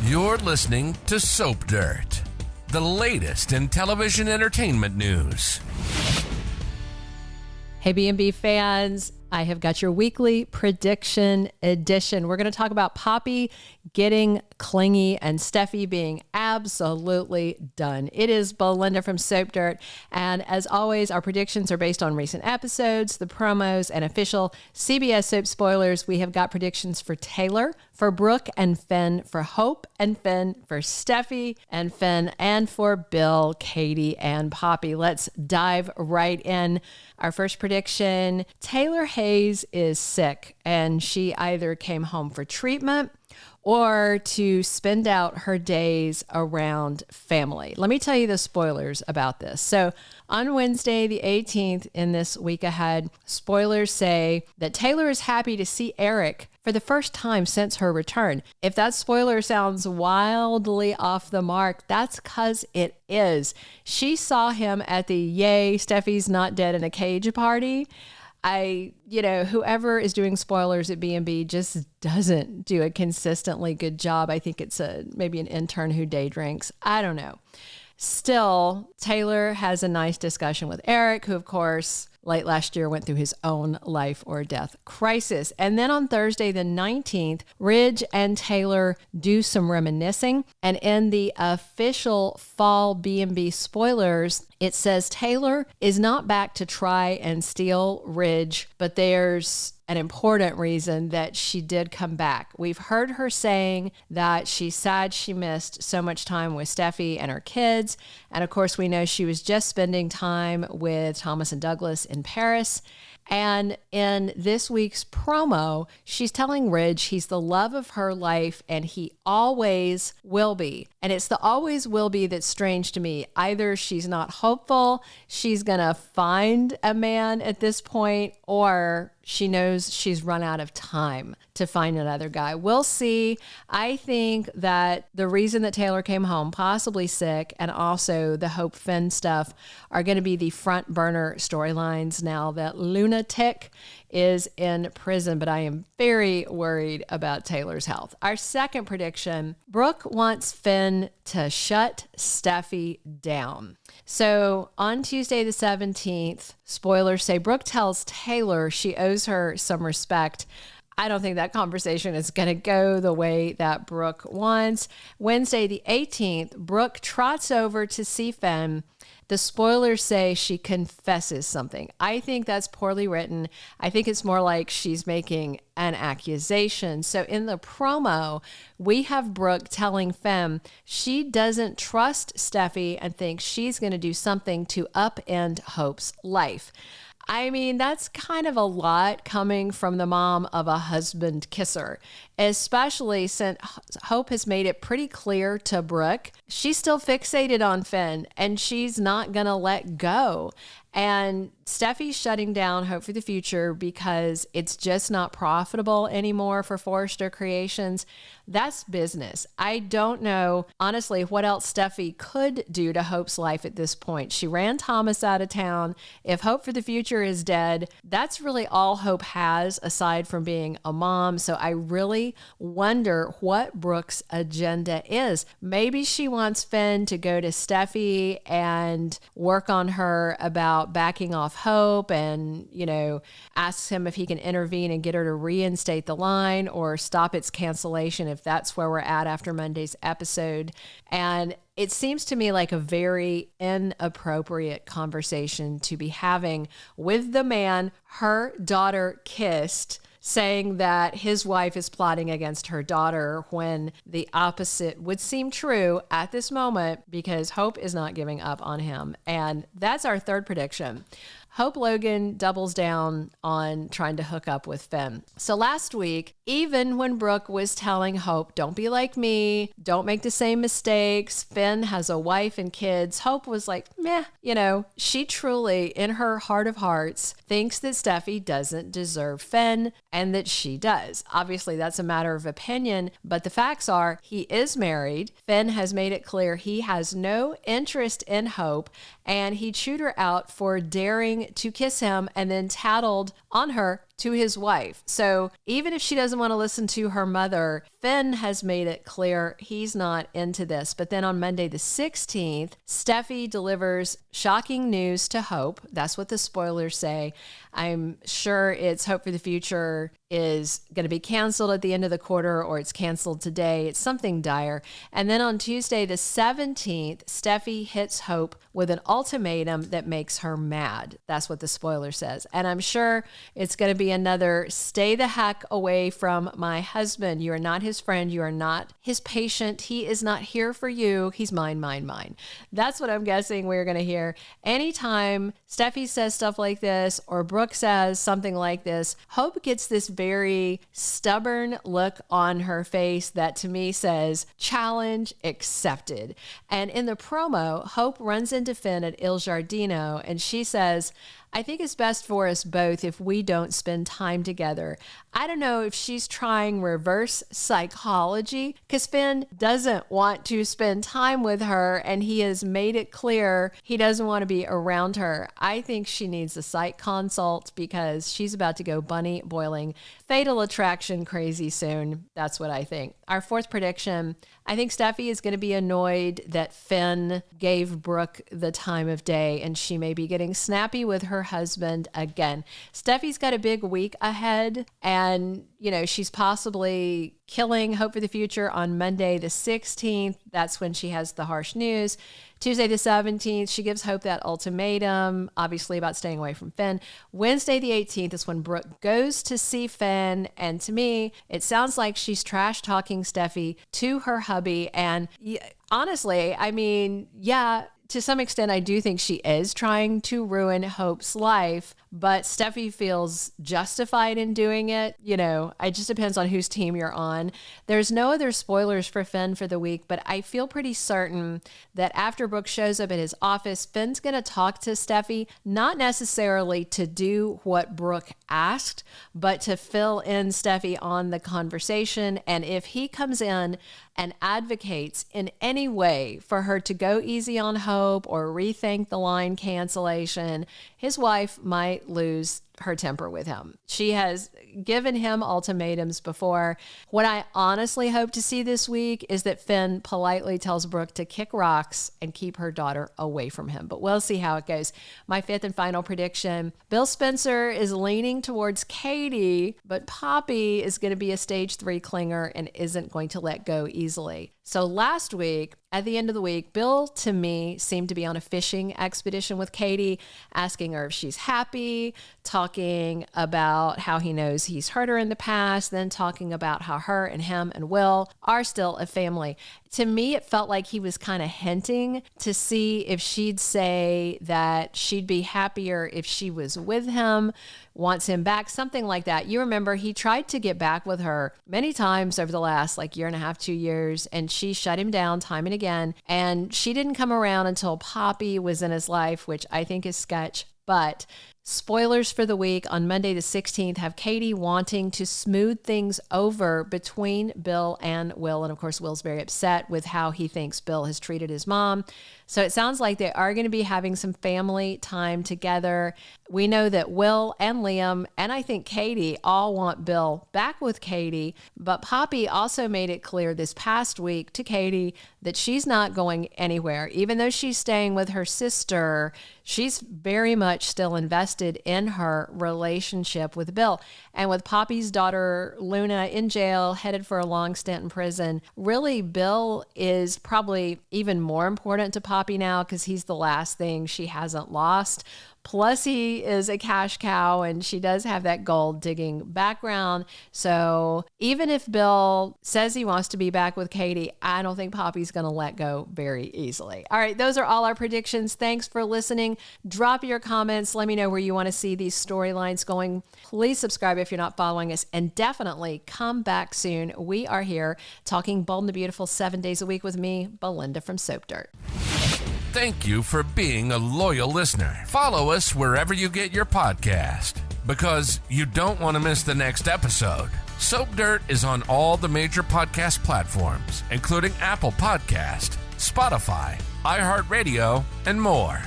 You're listening to Soap Dirt, the latest in television entertainment news. Hey, B&B fans, I have got your weekly prediction edition. We're going to talk about Poppy getting clingy and Steffi being absolutely done. It is Belinda from Soap Dirt. And as always, our predictions are based on recent episodes, the promos, and official CBS soap spoilers. We have got predictions for Taylor, for Brooke and Finn, for Hope and Finn, for Stephie and Finn, and for Bill, Katie, and Poppy. Let's dive right in. Our first prediction, Taylor Hayes is sick, and she either came home for treatment or to spend out her days around family. Let me tell you the spoilers about this. So on Wednesday, the 18th, in this week ahead, spoilers say that Taylor is happy to see Eric for the first time since her return. If that spoiler sounds wildly off the mark, that's because it is. She saw him at the Yay, Steffi's Not Dead in a Cage party. Whoever is doing spoilers at B&B just doesn't do a consistently good job. I think it's maybe an intern who day drinks. I don't know. Still, Taylor has a nice discussion with Eric, who, of course, late last year went through his own life or death crisis. And then on Thursday, the 19th, Ridge and Taylor do some reminiscing. And in the official fall B&B spoilers, it says Taylor is not back to try and steal Ridge, but there's an important reason that she did come back. We've heard her saying that she's sad she missed so much time with Steffi and her kids. And of course, we know she was just spending time with Thomas and Douglas in Paris. And in this week's promo, she's telling Ridge he's the love of her life and he always will be. And it's the always will be that's strange to me. Either she's not hopeful, she's going to find a man at this point, or she knows she's run out of time to find another guy. We'll see. I think that the reason that Taylor came home, possibly sick, and also the Hope Finn stuff are going to be the front burner storylines now that Lunatic is in prison, but I am very worried about Taylor's health. Our second prediction, Brooke wants Finn to shut Steffi down. So on Tuesday the 17th, spoilers say Brooke tells Taylor she owes her some respect. I don't think that conversation is going to go the way that Brooke wants. Wednesday the 18th, Brooke trots over to see Finn. The spoilers say she confesses something. I think that's poorly written. I think it's more like she's making an accusation. So in the promo, we have Brooke telling Finn she doesn't trust Steffi and thinks she's going to do something to upend Hope's life. I mean, that's kind of a lot coming from the mom of a husband kisser, especially since Hope has made it pretty clear to Brooke she's still fixated on Finn and she's not going to let go. And Steffi's shutting down Hope for the Future because it's just not profitable anymore for Forrester Creations. That's business. I don't know, honestly, what else Steffi could do to Hope's life at this point. She ran Thomas out of town. If Hope for the Future is dead, that's really all Hope has aside from being a mom. So I really wonder what Brooke's agenda is. Maybe she wants Finn to go to Steffi and work on her about backing off Hope and, asks him if he can intervene and get her to reinstate the line or stop its cancellation if that's where we're at after Monday's episode. And it seems to me like a very inappropriate conversation to be having with the man her daughter kissed, saying that his wife is plotting against her daughter when the opposite would seem true at this moment because Hope is not giving up on him. And that's our third prediction. Hope Logan doubles down on trying to hook up with Finn. So last week, even when Brooke was telling Hope, don't be like me, don't make the same mistakes, Finn has a wife and kids, Hope was like, meh, she truly, in her heart of hearts, thinks that Steffi doesn't deserve Finn and that she does. Obviously, that's a matter of opinion, but the facts are he is married. Finn has made it clear he has no interest in Hope, and he chewed her out for daring to kiss him and then tattled on her to his wife. So even if she doesn't want to listen to her mother, Finn has made it clear he's not into this. But then on Monday the 16th, Steffi delivers shocking news to Hope. That's what the spoilers say. I'm sure it's Hope for the Future is going to be canceled at the end of the quarter, or it's canceled today. It's something dire. And then on Tuesday the 17th, Steffi hits Hope with an ultimatum that makes her mad. That's what the spoiler says. And I'm sure it's going to be another stay the heck away from my husband. You are not his friend. You are not his patient. He is not here for you. He's mine, mine, mine. That's what I'm guessing we're going to hear. Anytime Steffi says stuff like this or Brooke says something like this, Hope gets this very stubborn look on her face that to me says, challenge accepted. And in the promo, Hope runs into Finn at Il Giardino and she says, I think it's best for us both if we don't spend time together. I don't know if she's trying reverse psychology because Finn doesn't want to spend time with her and he has made it clear he doesn't want to be around her. I think she needs a psych consult because she's about to go bunny boiling, fatal attraction crazy soon. That's what I think. Our fourth prediction, I think Steffi is going to be annoyed that Finn gave Brooke the time of day and she may be getting snappy with her husband again. Steffi's got a big week ahead and, you know, she's possibly killing Hope for the Future on Monday the 16th. That's when she has the harsh news. Tuesday the 17th, she gives Hope that ultimatum, obviously about staying away from Finn. Wednesday the 18th is when Brooke goes to see Finn. And to me, it sounds like she's trash talking Steffi to her hubby. And honestly, I mean, yeah, to some extent, I do think she is trying to ruin Hope's life, but Steffi feels justified in doing it. You know, it just depends on whose team you're on. There's no other spoilers for Finn for the week, but I feel pretty certain that after Brooke shows up at his office, Finn's going to talk to Steffi, not necessarily to do what Brooke asked, but to fill in Steffi on the conversation. And if he comes in and advocates in any way for her to go easy on Hope or rethink the line cancellation, his wife might lose her temper with him. She has given him ultimatums before. What I honestly hope to see this week is that Finn politely tells Brooke to kick rocks and keep her daughter away from him. But we'll see how it goes. My fifth and final prediction, Bill Spencer is leaning towards Katie, but Poppy is going to be a stage 3 clinger and isn't going to let go easily. So last week, at the end of the week, Bill, to me, seemed to be on a fishing expedition with Katie, asking her if she's happy, talking about how he knows he's hurt her in the past, then talking about how her and him and Will are still a family. To me, it felt like he was kind of hinting to see if she'd say that she'd be happier if she was with him, wants him back, something like that. You remember he tried to get back with her many times over the last year and a half, 2 years, and she shut him down time and again. And she didn't come around until Poppy was in his life, which I think is sketch. But spoilers for the week on Monday the 16th have Katie wanting to smooth things over between Bill and Will. And of course, Will's very upset with how he thinks Bill has treated his mom. So it sounds like they are going to be having some family time together. We know that Will and Liam, and I think Katie, all want Bill back with Katie. But Poppy also made it clear this past week to Katie that she's not going anywhere. Even though she's staying with her sister, she's very much still invested in her relationship with Bill. And with Poppy's daughter, Luna, in jail, headed for a long stint in prison, really, Bill is probably even more important to Poppy now because he's the last thing she hasn't lost. Plus, he is a cash cow and she does have that gold digging background. So even if Bill says he wants to be back with Katie, I don't think Poppy's going to let go very easily. All right, those are all our predictions. Thanks for listening. Drop your comments. Let me know where you want to see these storylines going. Please subscribe if you're not following us, and definitely come back soon. We are here talking Bold and the Beautiful 7 days a week with me, Belinda from Soap Dirt. Thank you for being a loyal listener. Follow us wherever you get your podcast, because you don't want to miss the next episode. Soap Dirt is on all the major podcast platforms, including Apple Podcast, Spotify, iHeartRadio, and more.